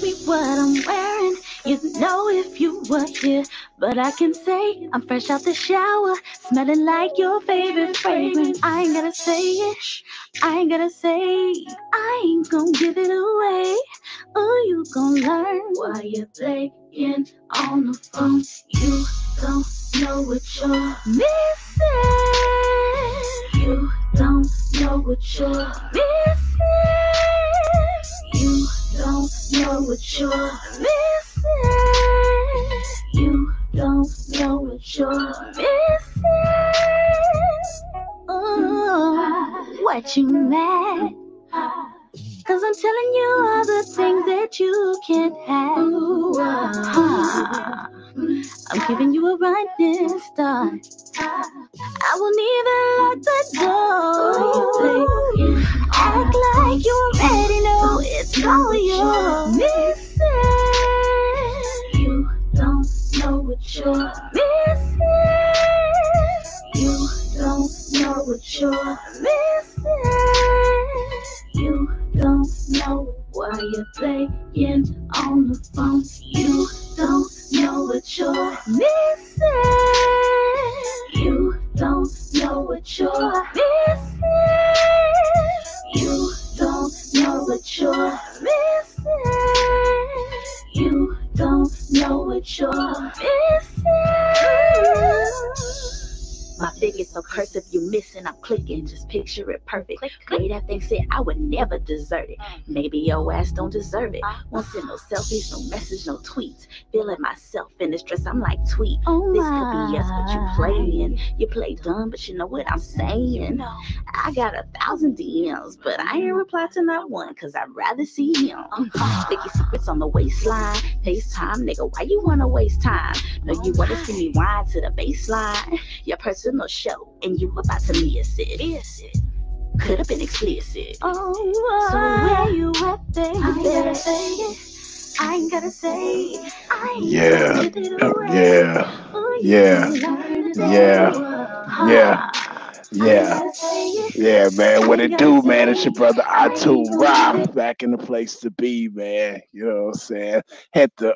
me what I'm wearing. You'd know if you were here. But I can say I'm fresh out the shower, smelling like your favorite fragrance. I ain't gotta say it, I ain't gotta say, I ain't gonna give it away. Oh, you gon' learn while you're playing on the phone. You don't know what you're missing. You don't know what you're missing. You don't know what you're missing. You don't know what you're missing. Oh, what you mad? Cause I'm telling you all the things that you can't have. I'm giving you a running start. I won't even lock the door. Act like you already know it's all yours. Missing. You don't know what you're missing. You don't know what you're missing. You don't know why you're playing on the phone. You don't know what you're missing. You don't know what you're missing. You don't know what you're missing. You don't know what you're missing. My biggest so cursive you missing, I'm clicking, just picture it perfect. Way that thing said I would never desert it. Maybe your ass don't deserve it. Won't send no selfies, no message, no tweets. Feeling myself in this dress, I'm like tweet. This could be us, but you playing. You play dumb, but you know what I'm saying. I got 1,000 DMs, but I ain't reply to not one, cause I'd rather see him. Sticky secrets on the waistline. FaceTime, nigga, why you wanna waste time? No, you wanna see me whine to the baseline. Your personal show, and you about to miss it. Could have been explicit. Oh, so where you at, baby? I ain't gotta say it. I ain't gotta say it. I ain't Yeah, gonna give it away. yeah, Oh, you yeah, gon' learn today. yeah, yeah, I ain't yeah, gotta say it. yeah, man. I What ain't it gotta do, say man? It's your it. brother I I too ain't gonna give it. Rob back in the place to be, man. You know what I'm saying? Had to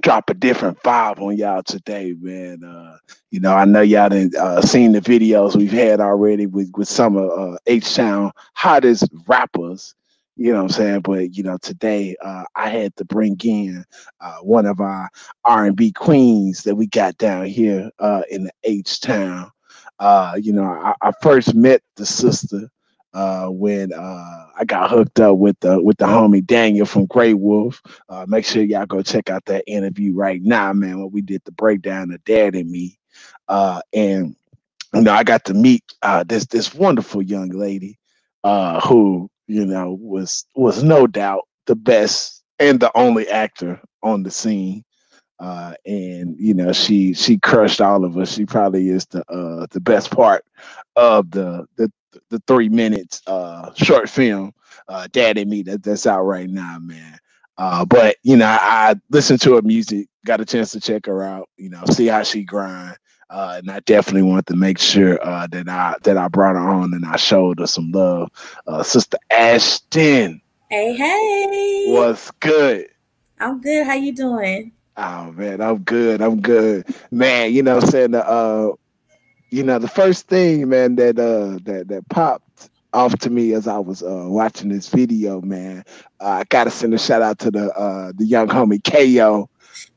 drop a different vibe on y'all today, man. I know y'all done seen the videos we've had already with some of H Town hottest rappers. You know what I'm saying? But today I had to bring in one of our R&B queens that we got down here in the H Town. I first met the sister when I got hooked up with the homie Daniel from Grey Wolf. Make sure y'all go check out that interview right now, man. When we did the breakdown of Dad and Me, and I got to meet this wonderful young lady who was no doubt the best and the only actor on the scene. And she crushed all of us. She probably is the best part of the 3 minutes short film, Dad and Me, that's out right now, man. But I listened to her music, got a chance to check her out, see how she grind. And I definitely wanted to make sure that I brought her on and I showed her some love. Sister Ashton, Hey, hey. was good. I'm good. How you doing? Oh man, I'm good. I'm good, man. What I'm saying the first thing, man, that popped off to me as I was watching this video, man. I gotta send a shout out to the young homie Ko.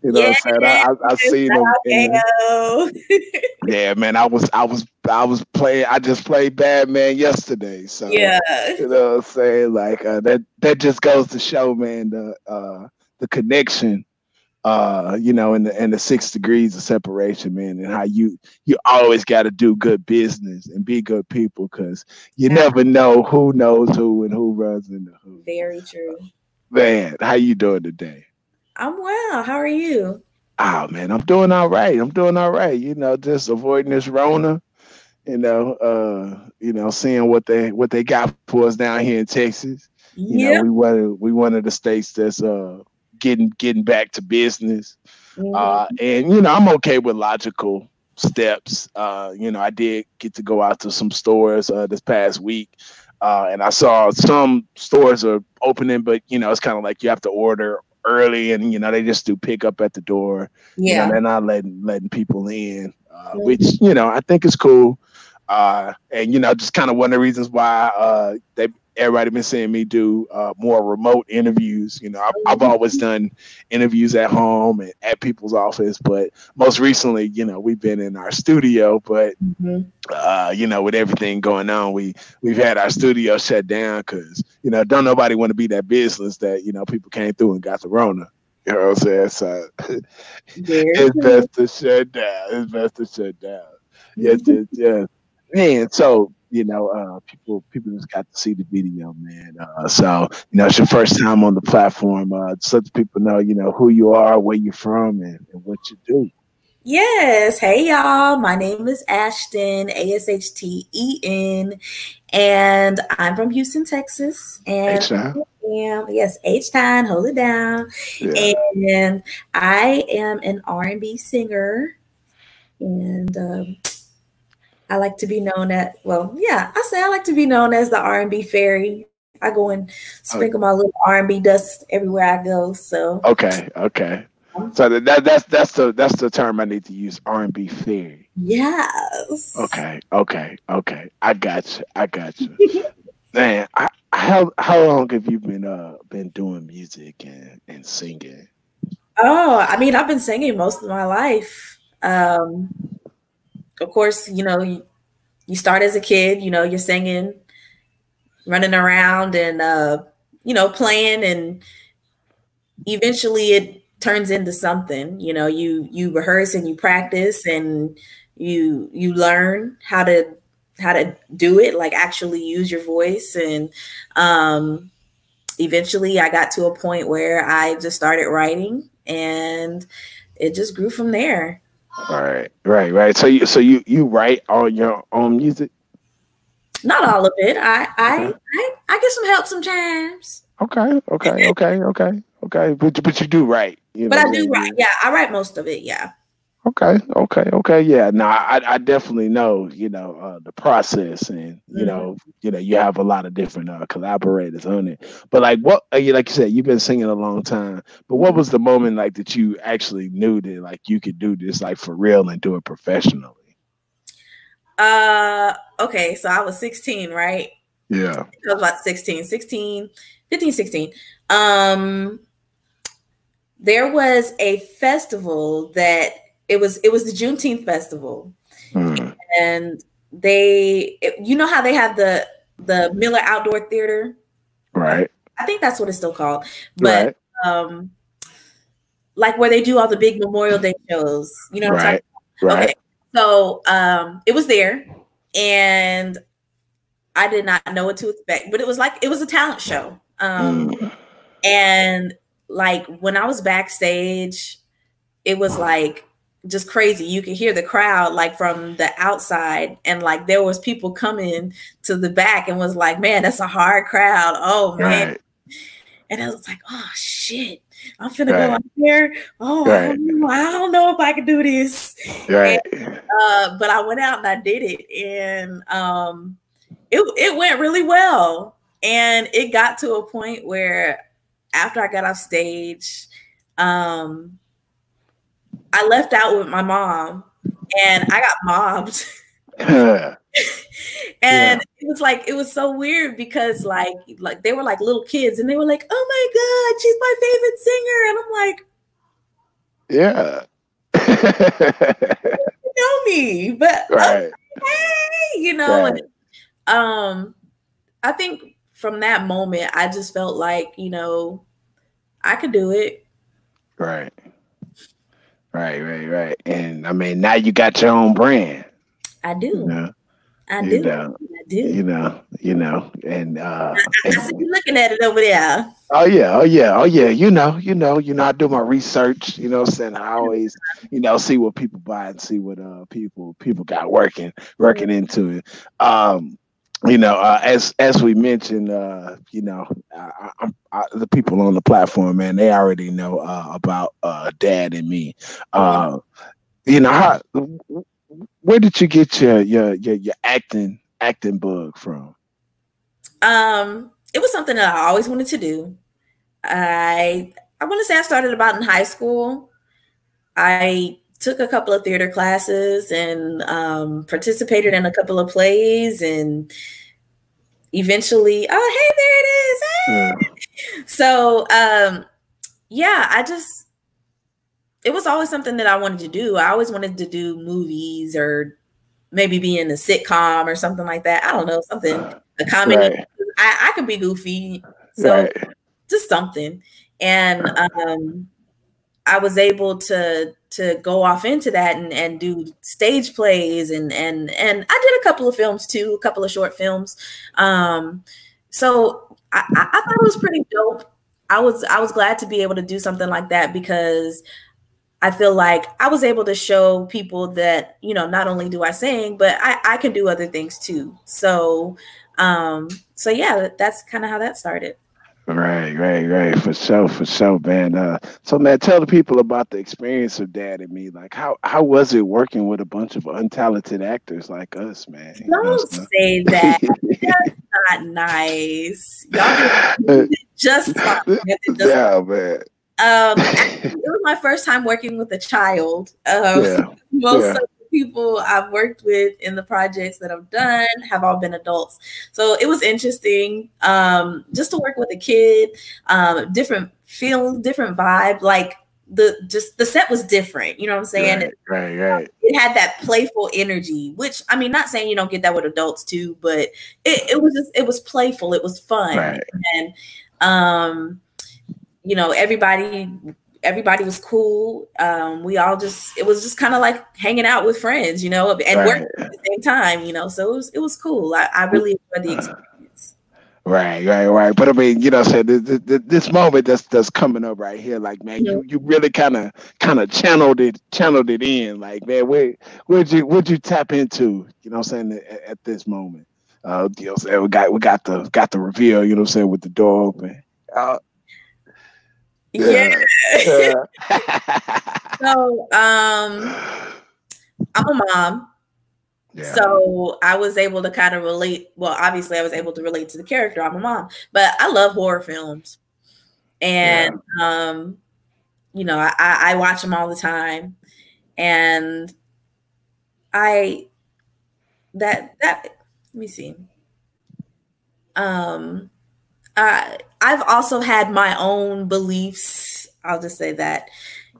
You know what I'm Yes. saying? I seen him, and KO. yeah, man. I was playing. I just played Batman yesterday, so Yeah. what I'm saying, like that just goes to show, man, the connection in the 6 degrees of separation, man, and how you always got to do good business and be good people, because you Ah, never know who knows who and who runs into who. very true. Man, how you doing today? I'm well. How are you? Oh man, I'm doing all right. I'm doing all right. Just avoiding this Rona. Seeing what they got for us down here in Texas. Yep. We one of the states that's getting back to business. Mhm. And I'm okay with logical steps. I did get to go out to some stores this past week. And I saw some stores are opening, but it's kind of like you have to order early, and they just do pickup at the door. Yeah. They're not letting people in, which Mhm. I think is cool. And just kind of one of the reasons why everybody been seeing me do more remote interviews. I've always done interviews at home and at people's office, but most recently, we've been in our studio. But Mhm. with everything going on, we've had our studio shut down because don't nobody want to be that business that people came through and got the Rona. You know what I'm saying? So Very it's true. best to shut down. It's best to shut down. Yeah. Man, so people just got to see the video, man. So it's your first time on the platform. Just let the people know, who you are, where you're from, and what you do. Yes. Hey, y'all. My name is Ashten, Ashten, and I'm from Houston, Texas. Hey, And Sean. yes, H-Time, hold it down. Yeah. And I am an R&B singer. And I like to be known as, well, yeah, I like to be known as the R&B fairy. I go and sprinkle my little R&B dust everywhere I go. So Okay. So that's the term I need to use. R&B fairy. yes. Okay. I got you. Man, how long have you been doing music and singing? Oh, I mean, I've been singing most of my life. Of course, you start as a kid, you're singing, running around and, playing, and eventually it turns into something. You rehearse and you practice and you learn how to do it, like actually use your voice. And eventually I got to a point where I just started writing, and it just grew from there. Right. So you write all your own music? Not all of it. Okay. I get some help sometimes, Okay. But you do write, you but know I what do I'm write. saying? Yeah, I write most of it. Yeah. Okay. Yeah. No, I definitely know, the process, and Mhm. you have a lot of different collaborators on it. But like like you said, you've been singing a long time. But what Mhm. was the moment like that you actually knew that like you could do this like for real and do it professionally? Okay, so I was 16, right? Yeah. I was about 16, 15, 16. Um, there was a festival that it was the Juneteenth festival, Mm, and how they have the Miller Outdoor Theater. I, right. I think that's what it's still called, but Right. um, like where they do all the big Memorial Day shows. You know what I'm talking Right. about? Okay, Right. so it was there, and I did not know what to expect, but it was a talent show. Mm, And like when I was backstage, it was like just crazy. You could hear the crowd like from the outside, and like there was people coming to the back and was like, man, that's a hard crowd. Oh man. right. And I was like, oh shit, I'm finna go Right. out there. Oh, Right. I don't know if I can do this. And Right. but I went out and I did it, and it went really well. And it got to a point where after I got off stage, um, I left out with my mom, and I got mobbed. Yeah. And it was so weird because like they were like little kids, and they were like, oh my God, she's my favorite singer. And I'm like, Yeah. Yeah. you know me, but Right. okay, and Right. I think from that moment I just felt like, I could do it. Right. Right. And I mean, now you got your own brand. I You do. know. I You do. know. I do. I see And you looking at it over there. oh yeah. I do my research. What I'm saying, I always, see what people buy and see what people got working into it. Um, as we mentioned, the people on the platform, man, they already know about Dad and me. Yeah. How, where did you get your acting bug from? It was something that I always wanted to do. I want to say I started about in high school. I took a couple of theater classes and participated in a couple of plays, and eventually, oh, hey, there it is. Hey. So, yeah, it was always something that I wanted to do. I always wanted to do movies or maybe be in a sitcom or something like that. I don't know, something, a comedy. Right. I can be goofy. So just something. And I was able to go off into that and do stage plays and I did a couple of films too, a couple of short films. So I thought it was pretty dope. I was glad to be able to do something like that because I feel like I was able to show people that, you know, not only do I sing, but I can do other things too. So yeah, that's kind of how that started. Right. For sure, man. So man, tell the people about the experience of Dad and Me. Like, how was it working with a bunch of untalented actors like us, man? Don't say that. That's not nice. Y'all did just fine. Yeah, man. It was my first time working with a child. Most of the people I've worked with in the projects that I've done have all been adults. So it was interesting just to work with a kid, different feel, different vibe. Like the set was different. You know what I'm saying? Right. It had that playful energy, which I mean, not saying you don't get that with adults too, but it was playful. It was fun. Right. And you know, everybody was cool. It was just kind of like hanging out with friends, you know, and working at the same time, you know, so it was cool. I really enjoyed the experience. Right. But I mean, you know, so this moment that's coming up right here, like, man, you really kind of channeled it in, like, man, where'd you tap into, you know what I'm saying, at this moment? You know what I'm saying, we got the reveal, you know what I'm saying, with the door open. Yeah. So I'm a mom. Yeah. So I was able to kind of relate. Well, obviously I was able to relate to the character. I'm a mom, but I love horror films. And you know, I watch them all the time. And let me see. I've also had my own beliefs, I'll just say that,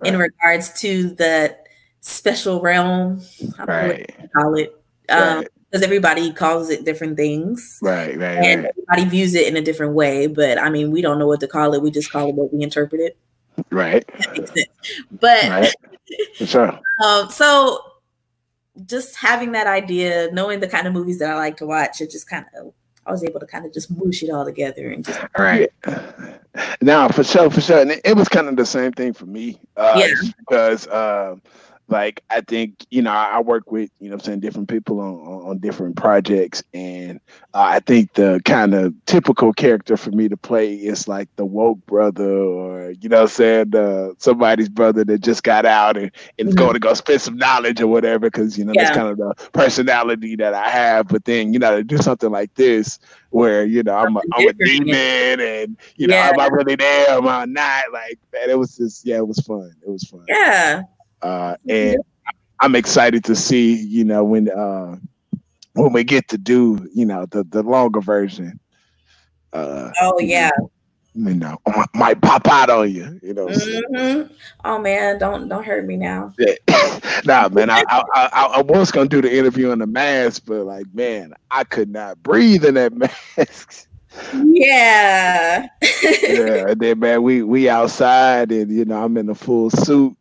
in regards to the special realm, I don't know what you call it, because everybody calls it different things. Right. And everybody views it in a different way, but I mean, we don't know what to call it. We just call it what we interpret it. Right. That makes sense. But for sure. So just having that idea, knowing the kind of movies that I like to watch, it just kind of, I was able to kind of just mush it all together and just Now for sure, and it was kind of the same thing for me. Because like, I think, you know, I work with, you know what I'm saying, different people on different projects, and I think the kind of typical character for me to play is like the woke brother, or, you know what I'm saying, somebody's brother that just got out and is going to go spend some knowledge or whatever, because, you know, that's kind of the personality that I have. But then, you know, to do something like this where, you know, I'm a demon, and, you know, am I really there? Am I not? Like, man, it was just, it was fun. It was fun. Yeah. And I'm excited to see, you know, when we get to do, you know, the longer version. You know, might pop out on you, you know. Oh man, don't hurt me now. Nah, man, I was gonna do the interview in the mask, but like, man, I could not breathe in that mask. Yeah. And then, man, we outside, and, you know, I'm in a full suit.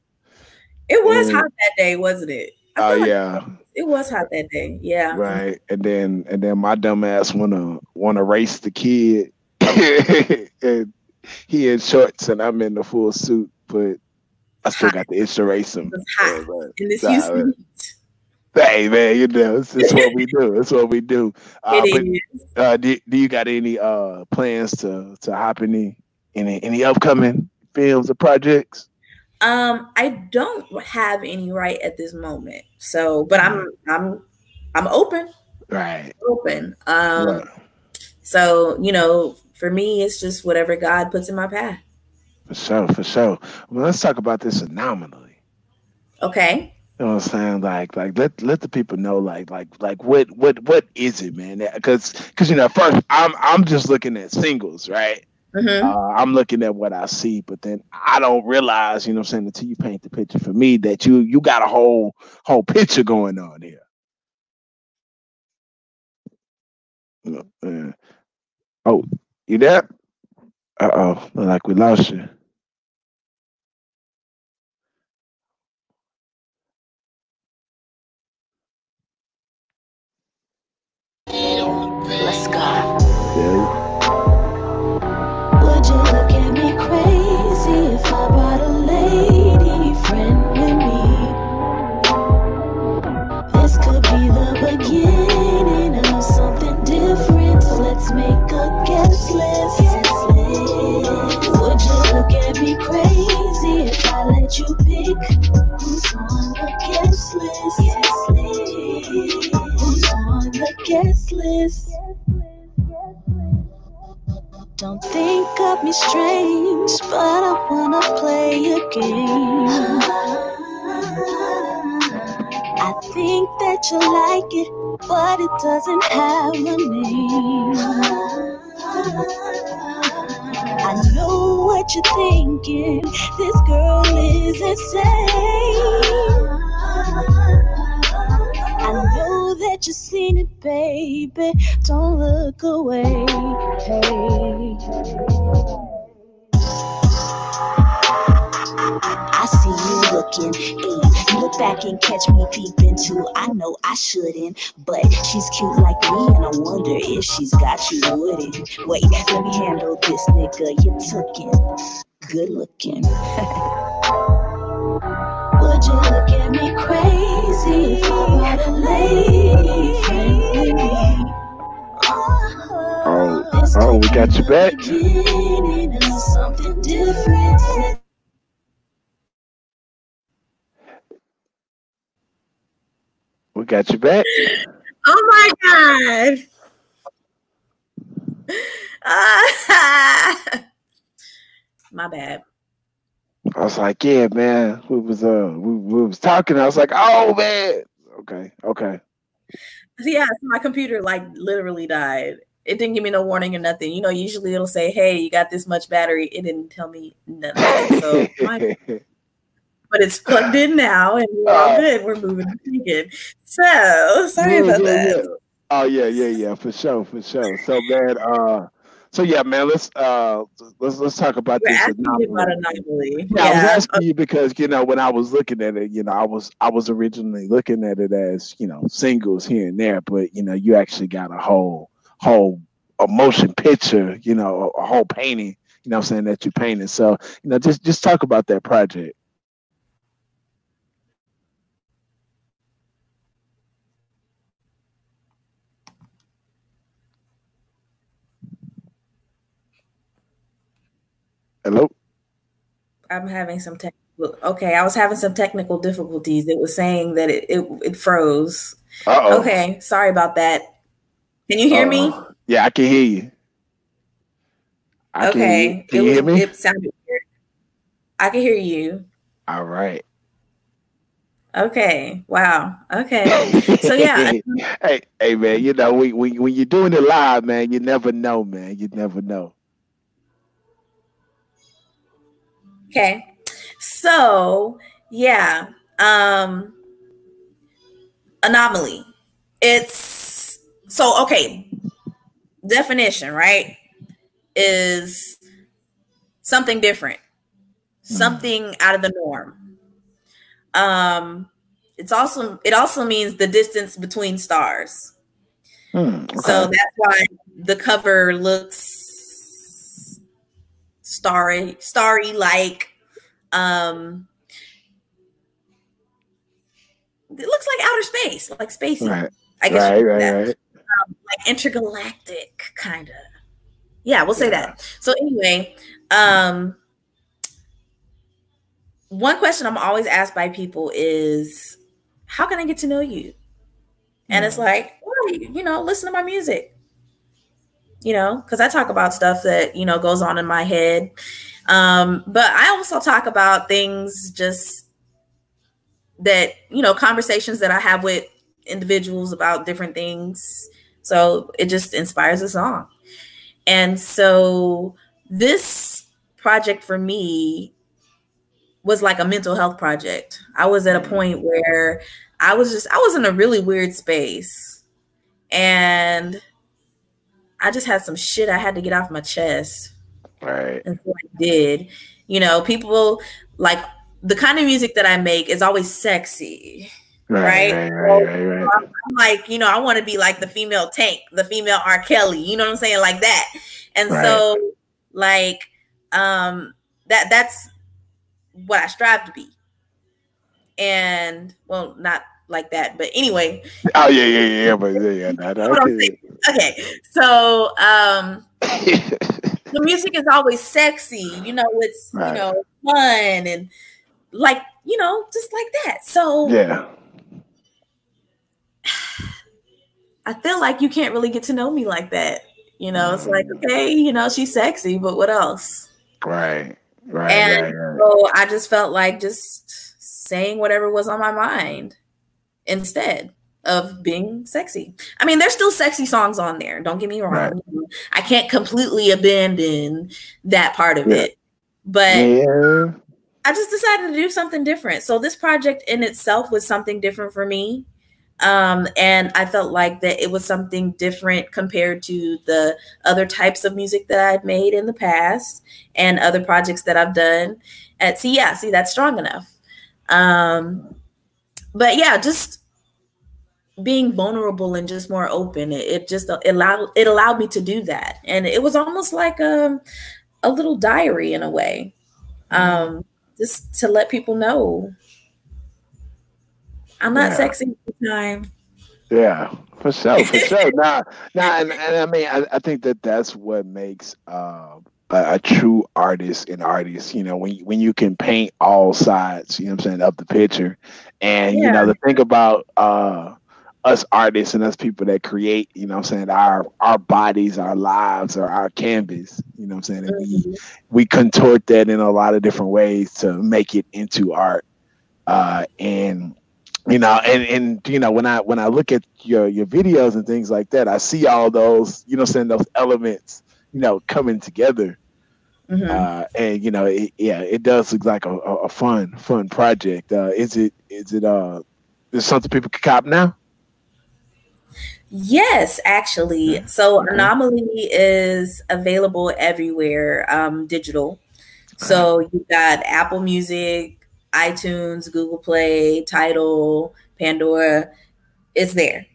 It was hot that day, wasn't it? Oh yeah. It was hot that day. Yeah. Right. And then my dumb ass wanna race the kid. And he in shorts and I'm in the full suit, but I still got the itch to race him. It's hot. In this Houston heat. Hey man, you know, it's what we do. It's what we do. Do you got any plans to hop in any upcoming films or projects? I don't have any right at this moment. So, but I'm open. Right. Open. So, you know, for me, it's just whatever God puts in my path. For sure, for sure. Well, let's talk about this anomaly. Okay. You know what I'm saying? Like let the people know what is it, man? Because you know, first I'm just looking at singles, right? I'm looking at what I see, but then I don't realize, you know what I'm saying, until you paint the picture for me that you got a whole picture going on here. Oh, you there? Uh-oh, look like we lost you. Let's go. Yeah. Would you look at me crazy if I brought a lady friend with me? This could be the beginning of something different. So let's make a guest list. Would you look at me crazy if I let you pick who's on the guest list? Who's on the guest list? Don't think of me strange, but I wanna play a game. I think that you like it, but it doesn't have a name. I know what you're thinking, this girl is insane. I know that you've seen it, baby, don't look away. Hey. I see you looking, ayy. You look back and catch me peeping too. I know I shouldn't, but she's cute like me, and I wonder if she's got you wouldn't. Wait, let me handle this, nigga. You're tookin', good looking. Would you look at me crazy if I brought a lady friend with me? Oh, we got you back. Something different. We got you back. Oh my God. My bad. I was like, yeah, man. We was talking. I was like, oh man. Okay. Yeah, so my computer like literally died. It didn't give me no warning or nothing. You know, usually it'll say, hey, you got this much battery. It didn't tell me none of that. So but it's plugged in now and we're all good. We're moving and thinking. So sorry about that. Yeah. Oh yeah, for sure. So man, so yeah, man, let's talk about this anomaly. Yeah, I was asking you because, you know, when I was looking at it, you know, I was originally looking at it as, you know, singles here and there, but you know, you actually got a whole motion picture, you know, a whole painting, you know what I'm saying, that you painted. So, you know, just talk about that project. Hello? I'm having some I was having some technical difficulties. It was saying that it froze. Uh-oh. Okay, sorry about that. Can you hear me? Yeah, I can hear you. Okay. Can you hear me? It sounded weird. I can hear you. All right. Okay. Wow. Okay. So yeah. hey man, you know, when you're doing it live, man, you never know, man. You never know. Okay. So yeah. Anomaly. It's so okay. Definition, right? Is something different. Something out of the norm. It also means the distance between stars. Okay. So that's why the cover looks starry like. It looks like outer space, like spacey. Right. I guess right. Like intergalactic kind of. Yeah, we'll say that. So anyway, one question I'm always asked by people is, how can I get to know you? And it's like, well, you know, listen to my music. you know, because I talk about stuff that, you know, goes on in my head. But I also talk about things just that, you know, conversations that I have with individuals about different things. So it just inspires a song. And so this project for me was like a mental health project. I was at a point where I was in a really weird space, and I just had some shit I had to get off my chest. Right. And so I did. You know, people like the kind of music that I make is always sexy. Right. Right. I'm like, you know, I want to be like the female Tank, the female R. Kelly, you know what I'm saying? Like that. And so like that's what I strive to be. And well, not like that, but anyway. Oh yeah. But yeah, okay. So the music is always sexy, you know, it's you know, fun and like, you know, just like that. So yeah. I feel like you can't really get to know me like that. You know, it's like, okay, you know, she's sexy, but what else? Right. So I just felt like just saying whatever was on my mind instead of being sexy. I mean, there's still sexy songs on there. Don't get me wrong. Right. I can't completely abandon that part of it. But I just decided to do something different. So this project in itself was something different for me. And I felt like that it was something different compared to the other types of music that I'd made in the past and other projects that I've done. And see, that's strong enough. But yeah, just being vulnerable and just more open. It allowed me to do that. And it was almost like a little diary in a way. Just to let people know I'm not sexy all the time. Yeah, for sure. Nah, and I mean, I think that's what makes a true artist an artist. You know, when you can paint all sides, you know what I'm saying, of the picture, and you know, the thing about us artists and us people that create, you know what I'm saying, our bodies, our lives, or our canvas, you know what I'm saying, and we contort that in a lot of different ways to make it into art, and you know, and you know, when I look at your videos and things like that, I see all those, you know, saying those elements, you know, coming together, and you know, it does look like a fun project. Is it something people can cop now? Yes, actually. So Anomaly is available everywhere, digital. So you got Apple Music, iTunes, Google Play, Tidal, Pandora. It's there.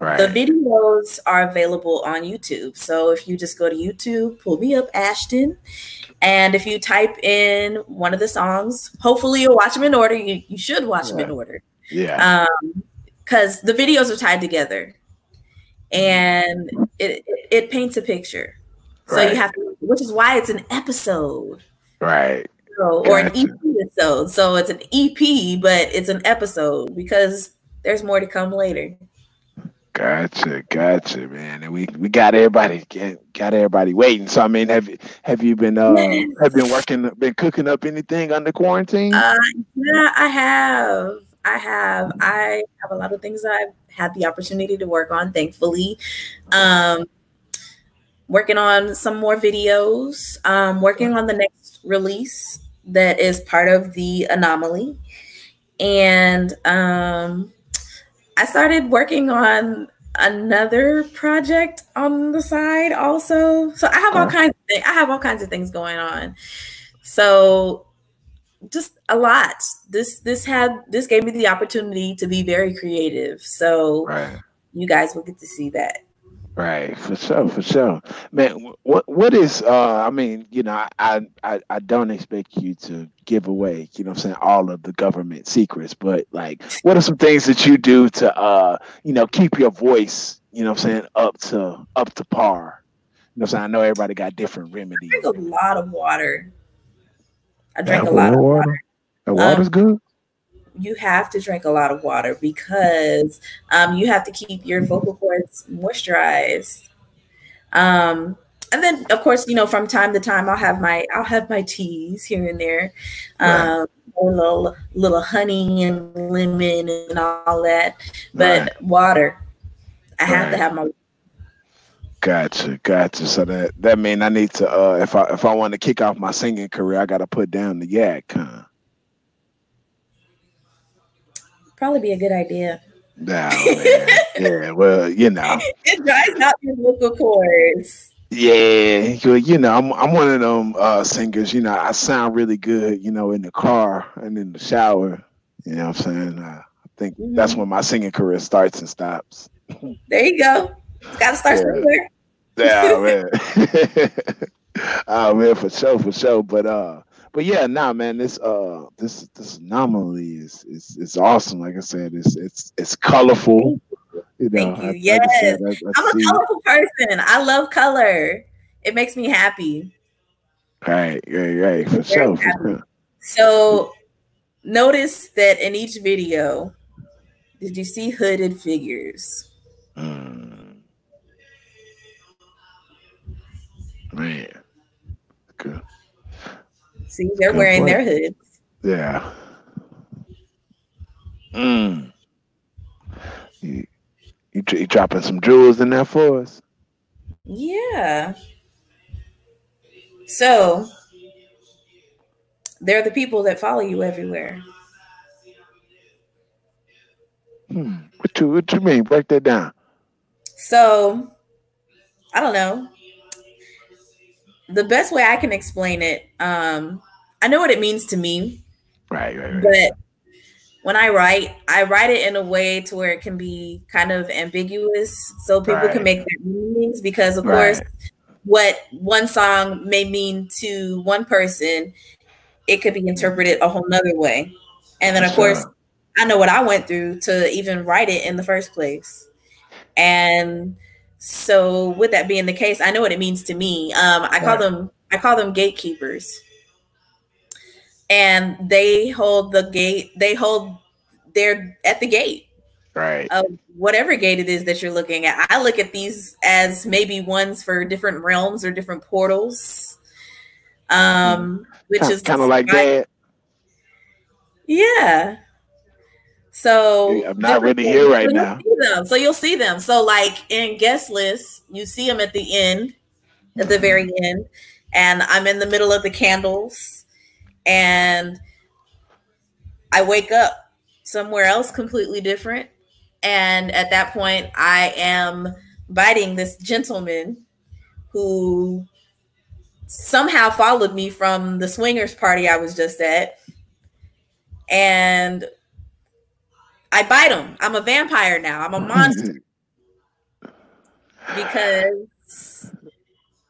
The videos are available on YouTube. So if you just go to YouTube, pull me up, Ashten, and if you type in one of the songs, hopefully you'll watch them in order. You should watch them in order. Yeah. Because the videos are tied together. And it paints a picture. So you have to, which is why it's an episode. Right. So, or an EP episode. So it's an EP, but it's an episode because there's more to come later. Gotcha, man. And we got everybody waiting. So I mean, have you been been cooking up anything under quarantine? Yeah, I have a lot of things that I've had the opportunity to work on, thankfully. Working on some more videos, working on the next release that is part of the Anomaly. And I started working on another project on the side also. So I have all kinds of things going on. So just a lot. This gave me the opportunity to be very creative. So you guys will get to see that. Right, for sure, man. What is? I mean, you know, I don't expect you to give away, you know, what I'm saying, all of the government secrets, but like, what are some things that you do to, you know, keep your voice, you know, what I'm saying, up to par? You know, what I'm saying, I know everybody got different remedies. I drink a lot of water. I drink a lot of water. The water's good. You have to drink a lot of water because you have to keep your vocal cords moisturized. And then of course, you know, from time to time I'll have my teas here and there. Right. A little honey and lemon and all that. But Right. water. I have to Right. have my Gotcha. So that mean I need to if I want to kick off my singing career, I gotta put down the yak, huh? probably be a good idea. No, man. Yeah, well, you know. It dries out your vocal cords. Yeah, I'm one of them singers. You know, I sound really good. You know, in the car and in the shower. You know what I'm saying? I think that's when my singing career starts and stops. There you go. It's got to start somewhere. Yeah, man. Oh man, for sure. But yeah, nah, man. This anomaly is awesome. Like I said, it's colorful. You know, Thank you. like I Yes, said, I I'm a see. colorful person. I love color. It makes me happy. Right, for Very sure, for happy. sure. So notice that in each video, did you see hooded figures? Man, good. See, they're Good wearing point. their hoods. Yeah. You dropping some jewels in there for us? Yeah. So they're the people that follow you everywhere. What you mean? Break that down. So I don't know. The best way I can explain it, I know what it means to me. Right. But when I write it in a way to where it can be kind of ambiguous so people can make their meanings, because of course what one song may mean to one person, it could be interpreted a whole nother way. And then of course, I know what I went through to even write it in the first place. And so with that being the case, I know what it means to me. I call them gatekeepers. And they hold the gate, they're at the gate. Right. Of whatever gate it is that you're looking at. I look at these as maybe ones for different realms or different portals. Which is kind of like that. Yeah. So I'm not really here right now. So you'll see them. So like in guest list, you see them at the end, at the very end, and I'm in the middle of the candles, and I wake up somewhere else completely different. And at that point, I am biting this gentleman who somehow followed me from the swingers party I was just at. And I bite him. I'm a vampire now. I'm a monster. Because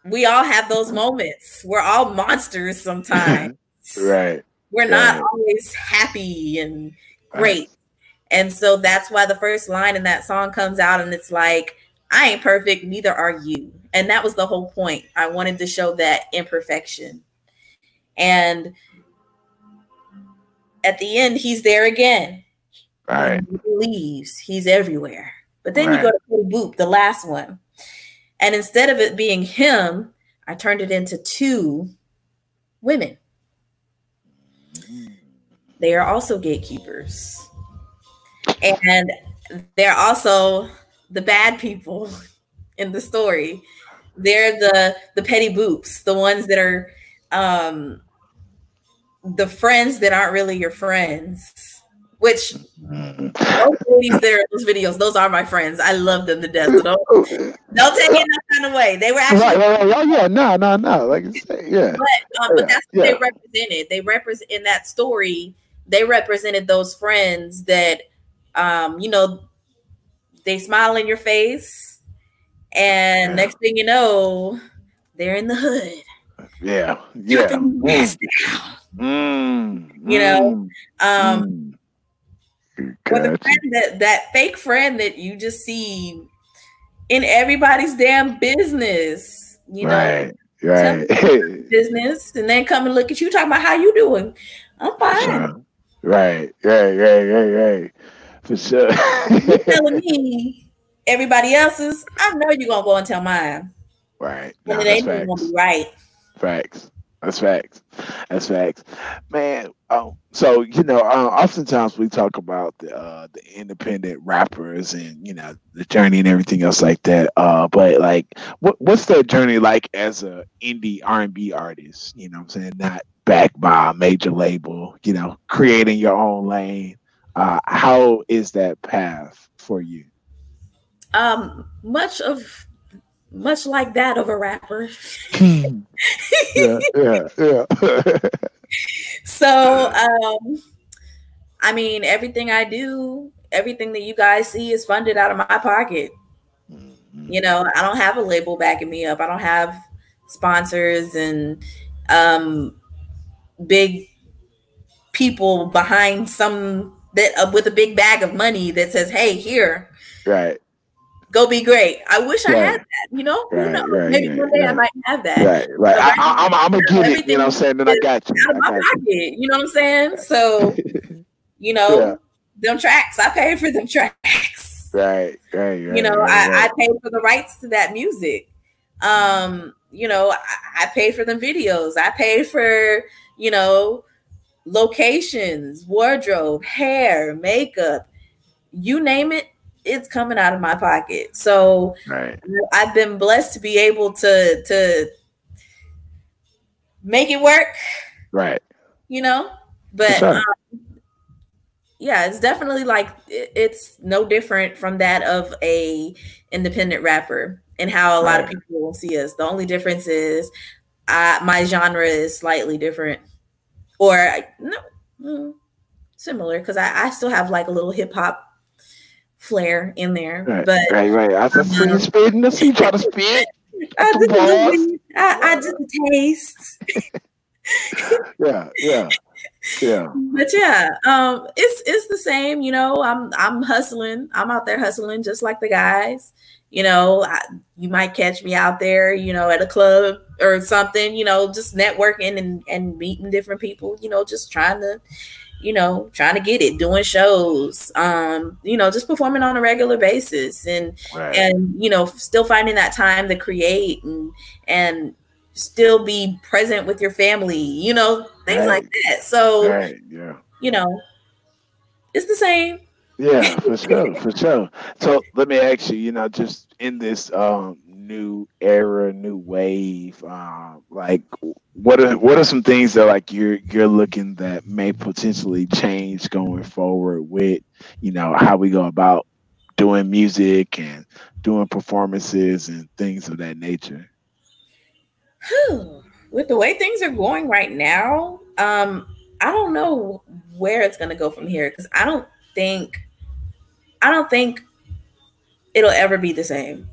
we all have those moments. We're all monsters sometimes. Right. We're not always happy and great. Right. And so that's why the first line in that song comes out and it's like, I ain't perfect, neither are you. And that was the whole point. I wanted to show that imperfection. And at the end, he's there again. Right. He believes he's everywhere. But then you go to Boop, the last one. And instead of it being him, I turned it into two women. They are also gatekeepers. And they're also the bad people in the story. They're the petty boops, the ones that are the friends that aren't really your friends. Which those ladies there in those videos, those are my friends. I love them to death. So don't take it that kind of way. They were actually Oh yeah, no. Like you say, yeah. But that's what they represented. They represent in that story. They represented those friends that they smile in your face, and next thing you know, they're in the hood. Yeah. Or the friend that fake friend that you just see in everybody's damn business, right. business, and then come and look at you talking about how you doing. I'm fine. Right. For sure. You're telling me everybody else's, I know you're gonna go and tell mine. Right. And No, it that's ain't even gonna facts. be right. Facts. That's facts. That's facts, man. So oftentimes we talk about the independent rappers and the journey and everything else like that. But like, what's that journey like as a indie R&B artist? You know, what I'm saying, not backed by a major label. Creating your own lane. How is that path for you? Much like that of a rapper. Yeah, yeah, yeah. So, I mean, everything I do, everything that you guys see is funded out of my pocket. Mhm. I don't have a label backing me up. I don't have sponsors and big people behind some that with a big bag of money that says, "Hey, here, Right, go be great." I wish I had right, that. Who knows? right, right, Maybe one right, day I right, might have that. right, right. But right I'm gonna now, get it. You know what I'm everything saying? Then I is got you. out of I my got you. pocket. You know what I'm saying? So, Yeah. them tracks, I paid for them tracks. Right, right, right, right, I right. paid for the rights to that music. I paid for them videos. I paid for, locations, wardrobe, hair, makeup, you name it, it's coming out of my pocket. So Right, I've been blessed to be able to make it work, right. For but sure. yeah, it's definitely like it's no different from that of a independent rapper and how a lot of Right. people will see us. The only difference is my genre is slightly different, or no, similar, because I still have like a little hip hop flair in there, Right, but right, right. I see you um, spitting. I see you try to spit. Got I the just a little balls. bit. I just a taste. Yeah, yeah, yeah. But yeah, it's the same. I'm hustling. I'm out there hustling just like the guys. You might catch me out there, at a club or something. Just networking and meeting different people. Just trying to get it, doing shows, just performing on a regular basis, Right, and still finding that time to create and still be present with your family, things like right, that. So, right. Yeah. you know, it's the same. Yeah, for sure, for sure. So let me ask you, just in this new era, new wave, like what are some things that like you're looking that may potentially change going forward with, how we go about doing music and doing performances and things of that nature. With the way things are going right now, I don't know where it's going to go from here, because I don't think it'll ever be the same.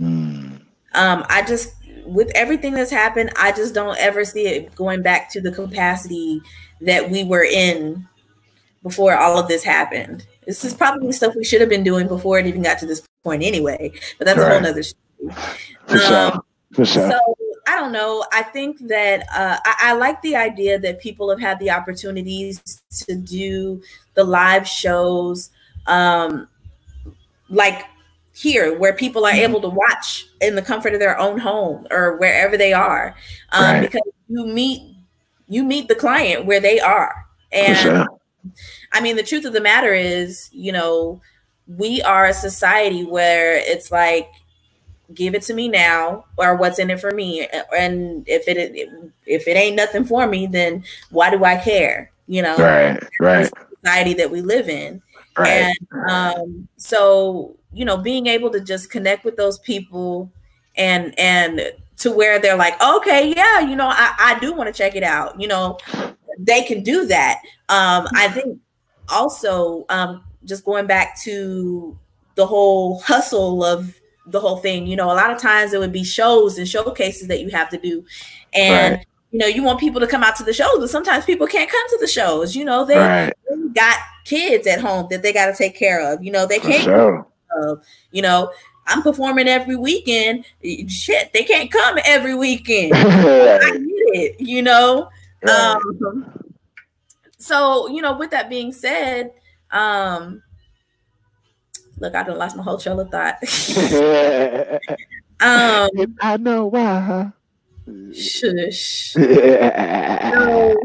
Mm, I just, with everything that's happened, I just don't ever see it going back to the capacity that we were in before all of this happened. This is probably stuff we should have been doing before it even got to this point anyway, but that's a whole right. nother story. For sure. For So sure. I don't know. I think that I like the idea that people have had the opportunities to do the live shows, like here, where people are Mhm. able to watch in the comfort of their own home or wherever they are, Right. because you meet the client where they are. For And sure. I mean, the truth of the matter is, we are a society where it's like, give it to me now, or what's in it for me. And if it ain't nothing for me, then why do I care? Right. That's Right. the society that we live in. Right. And so, being able to just connect with those people and to where they're like, okay, yeah, I do want to check it out. They can do that. I think also, just going back to the whole hustle of the whole thing, a lot of times it would be shows and showcases that you have to do. And, Right. you want people to come out to the shows, but sometimes people can't come to the shows. They Right. got kids at home that they got to take care of. They For can't, sure. I'm performing every weekend. Shit, they can't come every weekend. I Right. get it. Right. So, with that being said, look, I done lost my whole trail of thought. I know why. Shush. Hey So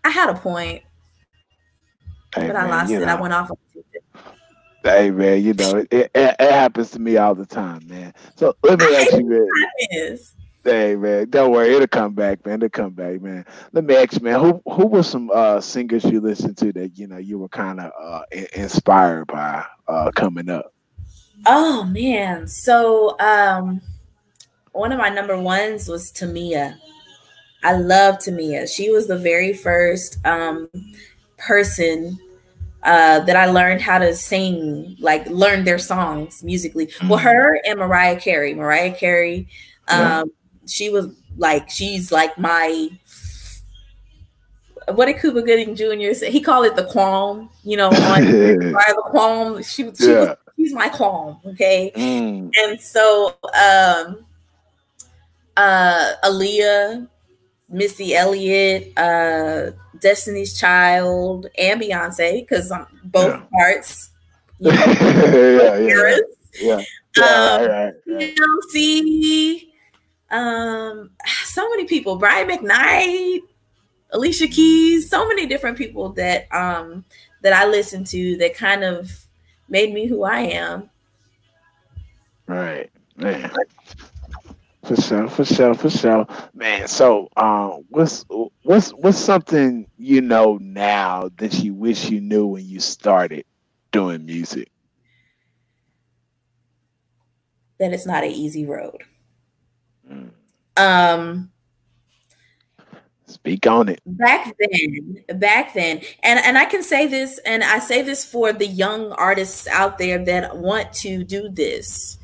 I had a point, but I man, lost it. I went off. hey man, it happens to me all the time, man. So let I me hate ask you, when man. it happens. Hey man, don't worry, it'll come back, man. It'll come back, man. Let me ask you, man. Who were some singers you listened to that you were kind of inspired by coming up? Oh man. So one of my number ones was Tamia. I love Tamia. She was the very first person that I learned how to sing, like learn their songs musically. Well, her and Mariah Carey. Mariah Carey, she's like my, what did Cuba Gooding Jr. say? He called it the qualm, on the qualm. She's my qualm, okay? And so Aaliyah, Missy Elliott, Destiny's Child, and Beyonce, because I'm both parts, right. TLC, so many people, Brian McKnight, Alicia Keys, so many different people that I listened to that kind of made me who I am. Right, man. For sure, man. So, what's something now that you wish you knew when you started doing music? That it's not an easy road. Speak on it. Back then, and I can say this, and I say this for the young artists out there that want to do this.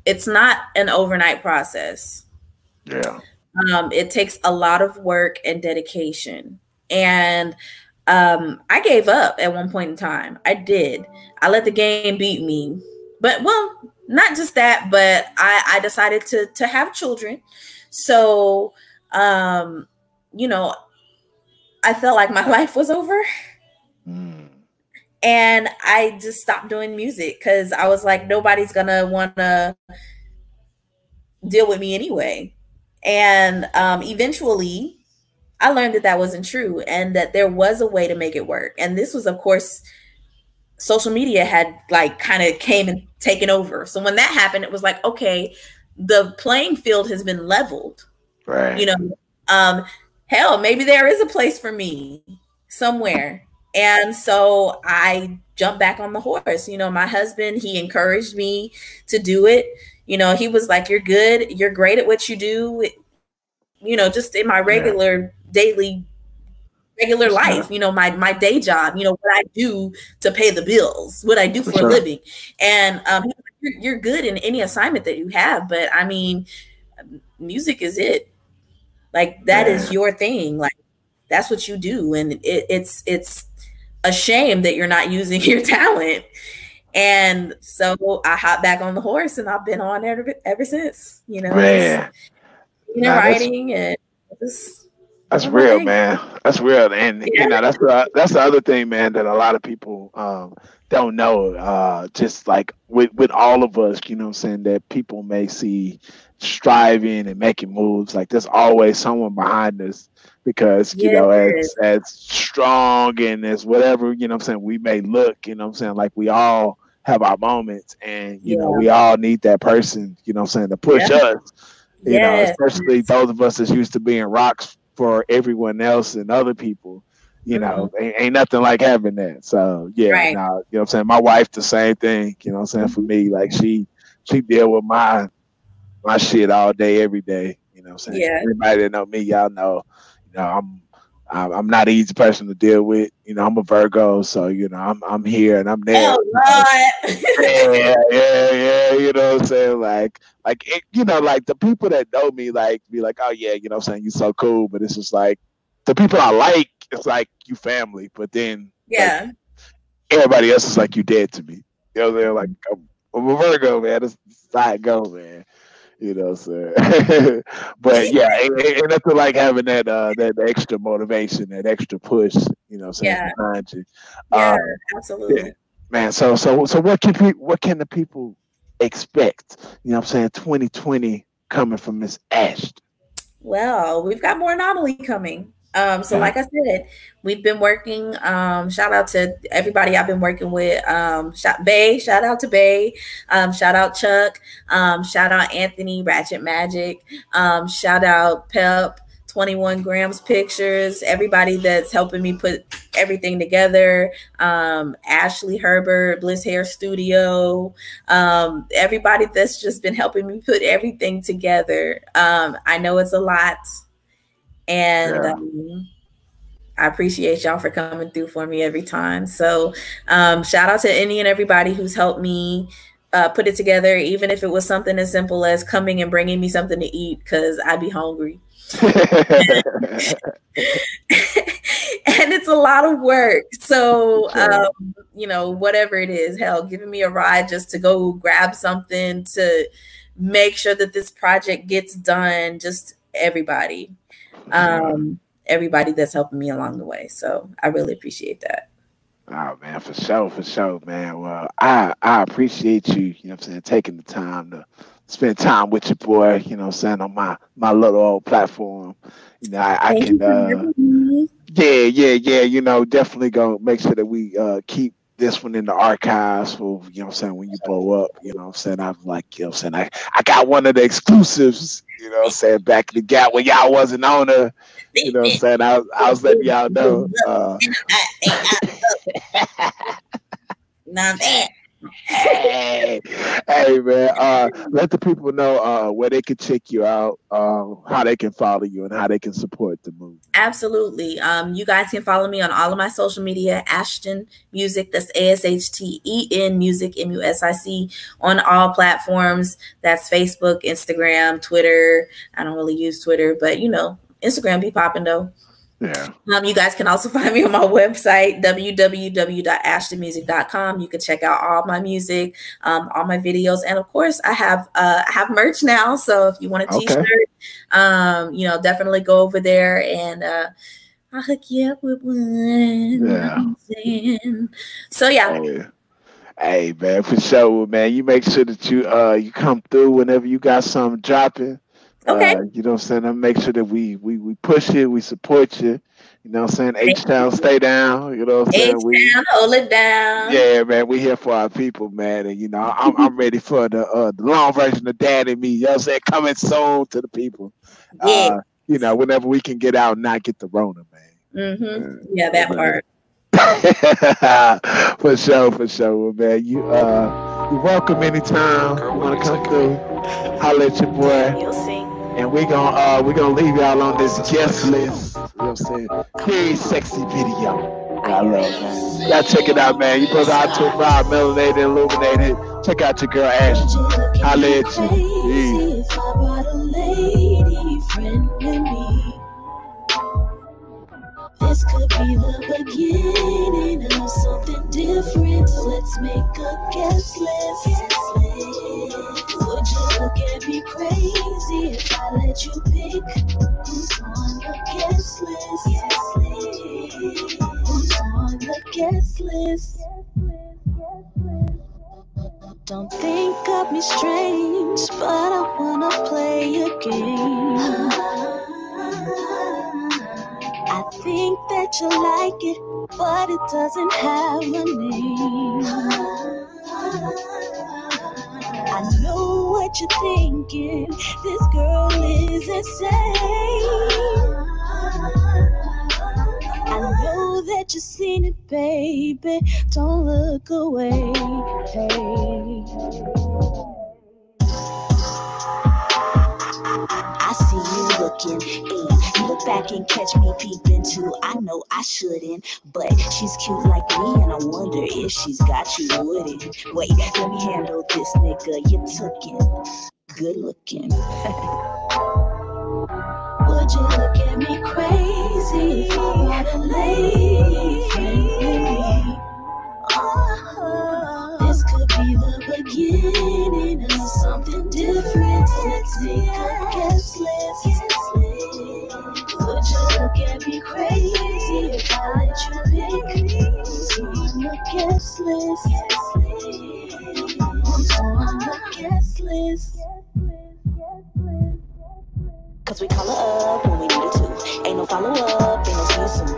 It's not an overnight process. Yeah. It takes a lot of work and dedication. And I gave up at one point in time. I did. I let the game beat me. But, well, not just that, but I decided to have children. So, I felt like my life was over. And I just stopped doing music because I was like, nobody's going to want to deal with me anyway. And eventually I learned that wasn't true and that there was a way to make it work. And this was, of course, social media had like kind of came and taken over. So when that happened, it was like, okay, the playing field has been leveled. Right. Hell, maybe there is a place for me somewhere. And so I jumped back on the horse. My husband, he encouraged me to do it. He was like, you're good. You're great at what you do. Just in my regular life, my day job, what I do to pay the bills, what I do for a living. And you're good in any assignment that you have. But I mean, music is it. Like that is your thing. Like that's what you do. And it's a shame that you're not using your talent. And so I hopped back on the horse and I've been on ever since, man. Writing and just that's real, man. That's real. And that's the other thing, man, that a lot of people don't know. Just like with all of us, that people may see striving and making moves, like there's always someone behind us because as strong and as whatever we may look, like we all have our moments, and we all need that person to push us, especially those of us that's used to being rocks for everyone else and other people. Ain't nothing like having that. So my wife the same thing, for me, like she deal with my shit all day, every day. Everybody that know me, y'all know, I'm not an easy person to deal with. I'm a Virgo, so I'm here and I'm there. Yeah. Like like the people that know me, like be like, oh yeah, you so cool. But it's just like the people I like, it's like you family. But then like, everybody else is like you dead to me. They're like I'm a Virgo, man. That's how it go, man. But yeah, ain't nothing like having that extra motivation, that extra push, behind you. Absolutely. Man, so what can the people expect, 2020 coming from Miss Ashten? Well, we've got more Anomaly coming. So Okay. like I said, we've been working. Shout out to everybody I've been working with. Shout out to Bay. Shout out Chuck. Shout out Anthony Ratchet Magic. Shout out Pep. 21 Grams Pictures. Everybody that's helping me put everything together. Ashley Herbert, Bliss Hair Studio. Everybody that's just been helping me put everything together. I know it's a lot. And I appreciate y'all for coming through for me every time. So shout out to any and everybody who's helped me put it together, even if it was something as simple as coming and bringing me something to eat, because I'd be hungry. And it's a lot of work. So, whatever it is, hell, giving me a ride just to go grab something to make sure that this project gets done, just everybody. Everybody that's helping me along the way. So I really appreciate that. Oh man, for sure, man. Well, I appreciate you, taking the time to spend time with your boy, on my little old platform. I can definitely go make sure that we keep this one in the archives for, when you blow up, I'm like, I got one of the exclusives, back in the gap when y'all wasn't on her, I was letting y'all know. Hey man, let the people know where they can check you out, how they can follow you, and how they can support the movie. Absolutely. You guys can follow me on all of my social media, Ashten Music. That's ASHTEN Music, MUSIC, on all platforms. That's Facebook, Instagram, Twitter. I don't really use Twitter, but Instagram be popping though. Yeah. You guys can also find me on my website, www.ashtenmusic.com. You can check out all my music, all my videos, and of course, I have merch now. So if you want a T-shirt, definitely go over there and I'll hook you up with one. Yeah. So yeah. Hey man, for sure, man. You make sure that you come through whenever you got something dropping. Okay. And make sure that we push it, we support you. H-Town, stay down. H-Town, hold it down. Yeah, man, we here for our people, man. And I'm ready for the long version of Dad and Me. Coming soon to the people. Yeah. Whenever we can get out and not get the Rona, man. Mm-hmm. Yeah, that part. For sure, man. You're welcome anytime. You want to come through? Holla at your boy. You'll see. And we're gonna leave y'all on this guest list. Very sexy video. I love it. Y'all check it out, man. You brother out to Rob, melanated, illuminated. Check out your girl Ashten. Holla at you. If I brought a lady friend with me, this could be the beginning of something different. So let's make a guest list. Would you look at me crazy if I let you pick who's on the guest list? Who's on the guest list? Don't think of me strange, but I wanna play a game. I think that you like it, but it doesn't have a name. I know what you're thinking, this girl is insane. I know that you've seen it, baby, don't look away. Hey. I see you looking, you look back and catch me peeping too. I know I shouldn't, but she's cute like me, and I wonder if she's got you wouldn't. Wait, let me handle this, nigga. You tookin', good looking. Would you look at me crazy if I brought a lady friend with me? This could be the beginning of something different. Let's make a guest list. Would you look at me crazy if I let you pick who's on the guest list? Who's on the Cause we call her up when we need her to. Ain't no follow up, ain't no see you soon.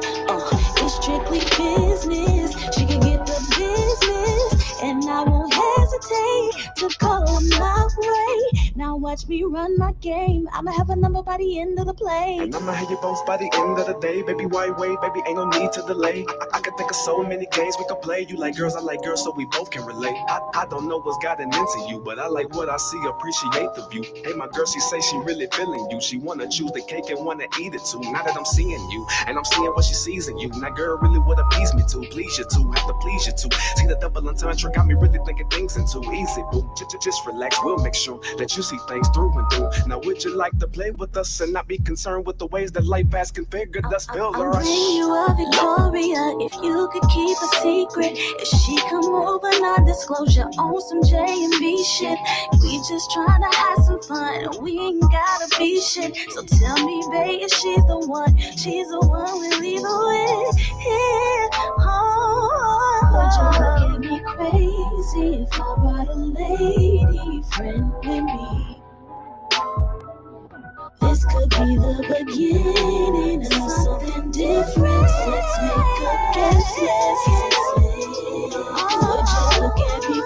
It's strictly business. She can get the business, and I won't hesitate to call her my way. Now watch me run my game. I'ma have a number by the end of the play. And I'ma have you both by the end of the day. Baby, why wait? Baby, ain't no need to delay. I can think of so many games we could play. You like girls, I like girls, so we both can relate. I don't know what's gotten into you, but I like what I see, appreciate the view. Hey, my girl, she say she really feeling you. She wanna choose the cake and wanna eat it too. Now that I'm seeing you, and I'm seeing what she sees in you. Now, girl, really would appease me to please you too. Have to please you too. See the double entendre got me really thinking things into easy, boo. Just relax, we'll make sure that you see things through and through. Now, would you like to play with us and not be concerned with the ways that life has configured us? Feel I'll alright. bring you a Victoria if you could keep a secret. If she come over, not disclosure on some J and B shit. We just trying to have some fun. We ain't gotta be shit. So tell me, babe, if she's the one. She's the one we'll leave her with. Yeah. Would you look at me crazy if I brought a lady friend with me? This could be the beginning of something different. Let's make a guess. Would you look at me